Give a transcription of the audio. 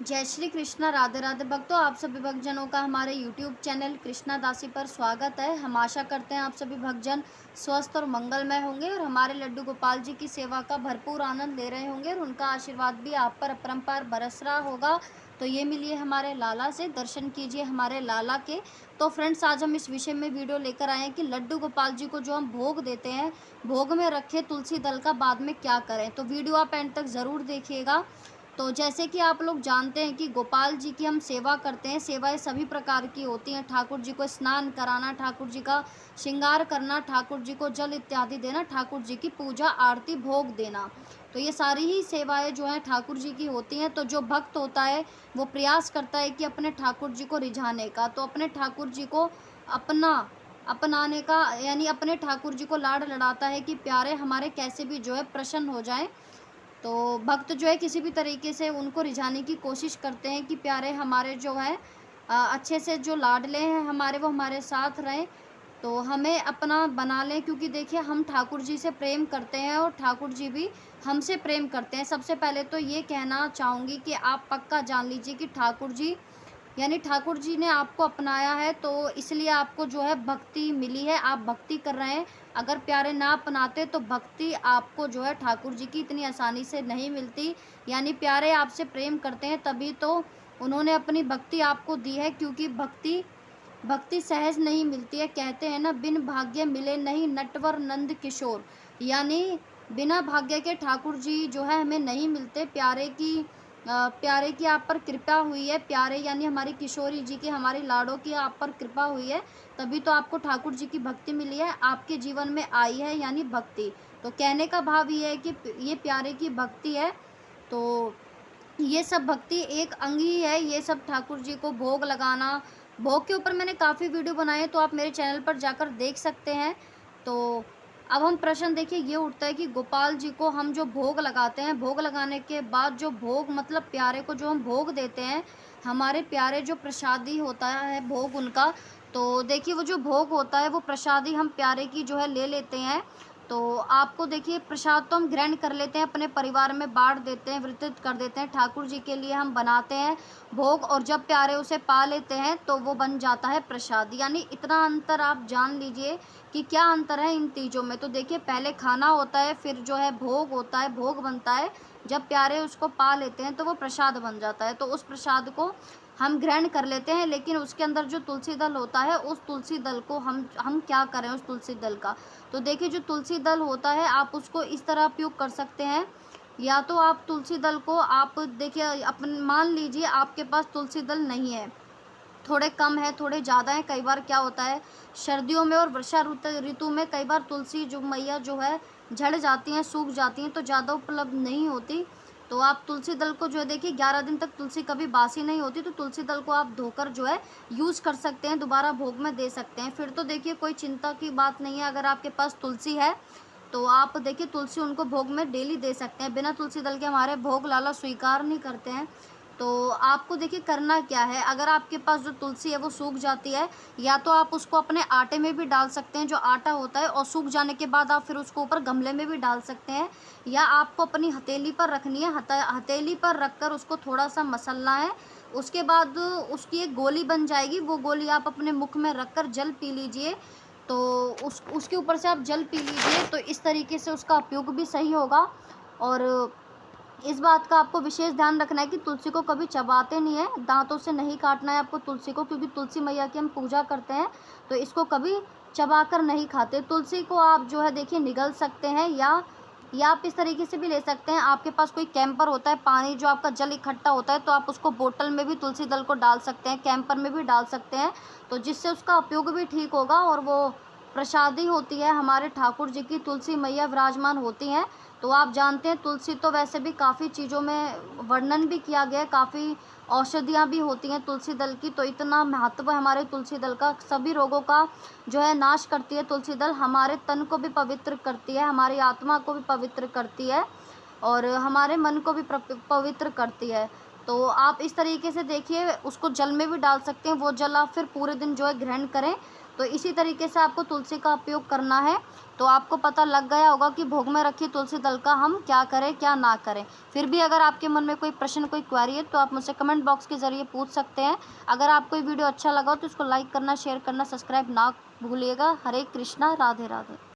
जय श्री कृष्णा। राधे राधे भक्तों, आप सभी भक्तजनों का हमारे YouTube चैनल कृष्णा दासी पर स्वागत है। हम आशा करते हैं आप सभी भक्तजन स्वस्थ और मंगलमय होंगे और हमारे लड्डू गोपाल जी की सेवा का भरपूर आनंद ले रहे होंगे और उनका आशीर्वाद भी आप पर अपरंपार बरस रहा होगा। तो ये मिलिए हमारे लाला से, दर्शन कीजिए हमारे लाला के। तो फ्रेंड्स, आज हम इस विषय में वीडियो लेकर आए हैं कि लड्डू गोपाल जी को जो हम भोग देते हैं, भोग में रखे तुलसी दल का बाद में क्या करें। तो वीडियो आप एंड तक ज़रूर देखिएगा। तो जैसे कि आप लोग जानते हैं कि गोपाल जी की हम सेवा करते हैं। सेवाएं सभी प्रकार की होती हैं। ठाकुर जी को स्नान कराना, ठाकुर जी का श्रृंगार करना, ठाकुर जी को जल इत्यादि देना, ठाकुर जी की पूजा आरती भोग देना। तो ये सारी ही सेवाएं जो हैं ठाकुर जी की होती हैं। तो जो भक्त होता है वो प्रयास करता है कि अपने ठाकुर जी को रिझाने का, तो अपने ठाकुर जी को अपनाने का, यानी अपने ठाकुर जी को लाड लड़ाता है कि प्यारे हमारे कैसे भी जो है प्रसन्न हो जाएं। तो भक्त जो है किसी भी तरीके से उनको रिझाने की कोशिश करते हैं कि प्यारे हमारे जो है अच्छे से जो लाडले हैं हमारे, वो हमारे साथ रहें, तो हमें अपना बना लें। क्योंकि देखिए, हम ठाकुर जी से प्रेम करते हैं और ठाकुर जी भी हमसे प्रेम करते हैं। सबसे पहले तो ये कहना चाहूँगी कि आप पक्का जान लीजिए कि ठाकुर जी, यानी ठाकुर जी ने आपको अपनाया है, तो इसलिए आपको जो है भक्ति मिली है, आप भक्ति कर रहे हैं। अगर प्यारे ना अपनाते तो भक्ति आपको जो है ठाकुर जी की इतनी आसानी से नहीं मिलती। यानी प्यारे आपसे प्रेम करते हैं तभी तो उन्होंने अपनी भक्ति आपको दी है। क्योंकि भक्ति भक्ति सहज नहीं मिलती है। कहते हैं ना, बिन भाग्य मिले नहीं नटवर नंद किशोर। यानी बिना भाग्य के ठाकुर जी जो है हमें नहीं मिलते। प्यारे की आप पर कृपा हुई है। प्यारे यानी हमारी किशोरी जी की, हमारी लाडो की आप पर कृपा हुई है, तभी तो आपको ठाकुर जी की भक्ति मिली है, आपके जीवन में आई है, यानी भक्ति। तो कहने का भाव ये है कि ये प्यारे की भक्ति है। तो ये सब भक्ति एक अंग ही है। ये सब ठाकुर जी को भोग लगाना, भोग के ऊपर मैंने काफ़ी वीडियो बनाए हैं, तो आप मेरे चैनल पर जाकर देख सकते हैं। तो अब हम प्रश्न देखिए ये उठता है कि गोपाल जी को हम जो भोग लगाते हैं, भोग लगाने के बाद जो भोग, मतलब प्यारे को जो हम भोग देते हैं, हमारे प्यारे जो प्रसादी होता है भोग उनका, तो देखिए वो जो भोग होता है वो प्रसादी हम प्यारे की जो है ले लेते हैं। तो आपको देखिए, प्रसाद तो हम ग्रहण कर लेते हैं, अपने परिवार में बाँट देते हैं, वितरित कर देते हैं। ठाकुर जी के लिए हम बनाते हैं भोग, और जब प्यारे उसे पा लेते हैं तो वो बन जाता है प्रसाद। यानी इतना अंतर आप जान लीजिए कि क्या अंतर है इन चीज़ों में। तो देखिए, पहले खाना होता है, फिर जो है भोग होता है, भोग बनता है। जब प्यारे उसको पा लेते हैं तो वो प्रसाद बन जाता है। तो उस प्रसाद को हम ग्रहण कर लेते हैं, लेकिन उसके अंदर जो तुलसी दल होता है, उस तुलसी दल को हम क्या करें उस तुलसी दल का। तो देखिए, जो तुलसी दल होता है आप उसको इस तरह उपयोग कर सकते हैं। या तो आप तुलसी दल को, आप देखिए, अपन मान लीजिए आपके पास तुलसी दल नहीं है, थोड़े कम है, थोड़े ज़्यादा है। कई बार क्या होता है, सर्दियों में और वर्षा ऋतु में कई बार तुलसी जो मैया जो है झड़ जाती हैं, सूख जाती हैं, तो ज़्यादा उपलब्ध नहीं होती। तो आप तुलसी दल को जो है, देखिए 11 दिन तक तुलसी कभी बासी नहीं होती, तो तुलसी दल को आप धोकर जो है यूज़ कर सकते हैं, दोबारा भोग में दे सकते हैं। फिर तो देखिए कोई चिंता की बात नहीं है। अगर आपके पास तुलसी है तो आप देखिए तुलसी उनको भोग में डेली दे सकते हैं। बिना तुलसी दल के हमारे भोग लाला स्वीकार नहीं करते हैं। तो आपको देखिए करना क्या है, अगर आपके पास जो तुलसी है वो सूख जाती है, या तो आप उसको अपने आटे में भी डाल सकते हैं, जो आटा होता है, और सूख जाने के बाद आप फिर उसको ऊपर गमले में भी डाल सकते हैं। या आपको अपनी हथेली पर रखनी है, हथेली पर रखकर उसको थोड़ा सा मसलना है। उसके बाद उसकी एक गोली बन जाएगी, वो गोली आप अपने मुख में रखकर जल पी लीजिए। तो उसके ऊपर से आप जल पी लीजिए, तो इस तरीके से उसका उपयोग भी सही होगा। और इस बात का आपको विशेष ध्यान रखना है कि तुलसी को कभी चबाते नहीं है, दांतों से नहीं काटना है आपको तुलसी को, क्योंकि तुलसी मैया की हम पूजा करते हैं, तो इसको कभी चबाकर नहीं खाते। तुलसी को आप जो है देखिए निगल सकते हैं, या आप इस तरीके से भी ले सकते हैं। आपके पास कोई कैंपर होता है, पानी जो आपका जल इकट्ठा होता है, तो आप उसको बोतल में भी तुलसी दल को डाल सकते हैं, कैंपर में भी डाल सकते हैं, तो जिससे उसका उपयोग भी ठीक होगा। और वो प्रसादी होती है हमारे ठाकुर जी की, तुलसी मैया विराजमान होती हैं। तो आप जानते हैं तुलसी तो वैसे भी काफ़ी चीज़ों में वर्णन भी किया गया है, काफ़ी औषधियाँ भी होती हैं तुलसी दल की। तो इतना महत्व है हमारे तुलसी दल का, सभी रोगों का जो है नाश करती है तुलसी दल। हमारे तन को भी पवित्र करती है, हमारी आत्मा को भी पवित्र करती है, और हमारे मन को भी पवित्र करती है। तो आप इस तरीके से देखिए उसको जल में भी डाल सकते हैं, वो जल आप फिर पूरे दिन जो है ग्रहण करें, तो इसी तरीके से आपको तुलसी का उपयोग करना है। तो आपको पता लग गया होगा कि भोग में रखी तुलसी दल का हम क्या करें, क्या ना करें। फिर भी अगर आपके मन में कोई प्रश्न, कोई क्वेरी है तो आप मुझसे कमेंट बॉक्स के ज़रिए पूछ सकते हैं। अगर आपको ये वीडियो अच्छा लगा हो तो इसको लाइक करना, शेयर करना, सब्सक्राइब ना भूलिएगा। हरे कृष्णा, राधे राधे।